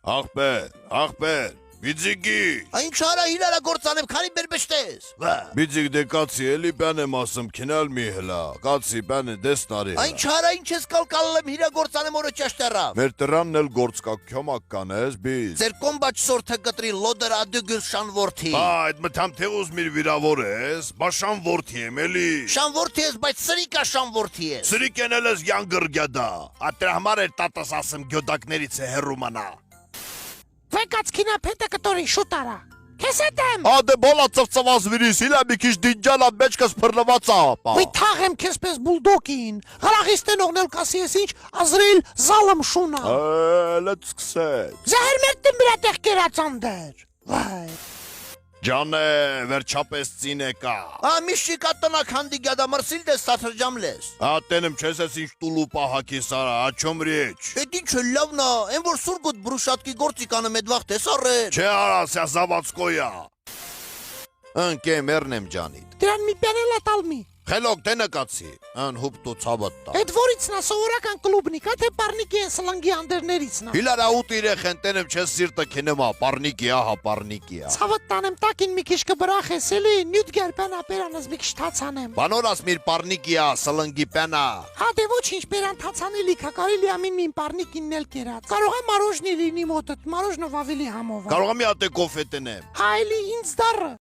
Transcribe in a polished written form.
Ախպեր, բիձիկի։ Այն չարա իրարա գործանեմ, քանի բերբշտես։ Բիձիկ դե կացի էլի պյան եմ ասում, քինալ մի հլա, կացի պյան է դես տարի։ Այն չարա ինչ ես կալկալել եմ իրա գործանեմ օրը ճաշտերա։ Մեր տրանն էլ գործ կա քյոմակ կանես, բիզ։ Ձեր կոմբաչ սորթը կտրի լոդր ադուգül շանվորթի։ Այդ մտամ թե ուզմիր վիրավոր ես, բա շանվորթի եմ էլի։ Շանվորթի ես, բայց սրիկա շանվորթի ես։ Սրիկ ենել ես յանգրգյադա, ատրա համար էր տատս ասում գյոդակներից է հերումանա։ Վեկած կինա փետը կտորի շուտարա։ Քեզ հետեմ։ Ադե բոլա ծվծված վիրիս, իլա մի քիչ դինջալա մեջքս փռլվածա ապա։ Ոյ թաղեմ քեզ պես բուլդոկին։ Հրաղիստենողն էլ կասի ես ինչ ազրիլ զալմ շունա։ Let's սկսենք։ Զահեր մեր տմբրատեղ կերածանդեր։ Վայ։ Ջանե, վերջապես ծին եկա։ Միշի կատնակ հանդի գադամրսիլ դես սաթրջամլես։ Ատենım չես ինչ տուլուպա հակի սարա, աչոմ ռիչ։ Էդ ինչ է լավնա, են որ սուրգուտ բրուշատկի գործի կանեմ էդ վաղ տես առել։ Չէ արասյա զավացկոյա։ Ընկե մերնեմ ջանիդ։ Դրան մի պյանելա տալմի։ Խելոք դե նկացի, ան հուպտու ցավատտա։ Այդ որից նա սովորական կլուբնիկ, թե պարնիկի են սլանգի անդերներից նա։ Հիլարա ուտ իրեխեն տենեմ չես սիրտը քինեմա, պարնիկի ահա պարնիկիա։ Ցավտանեմ տակին մի քիչ կբրախես էլի, նյութ գերբանա պերանս մի քիչ թացանեմ։ Բանորաս միր պարնիկիա, սլնգի պենա։ Հա դե ոչինչ պերան թացանի լիքա, կարելի ամին մին պարնիկինն էլ կերած։ Կարող է մարոժնի լինի մոտդ, մարոժնով ավելի համով։ Կարող եմ մի հատ կոֆե տնեմ։ Հայլի ինձ դառը։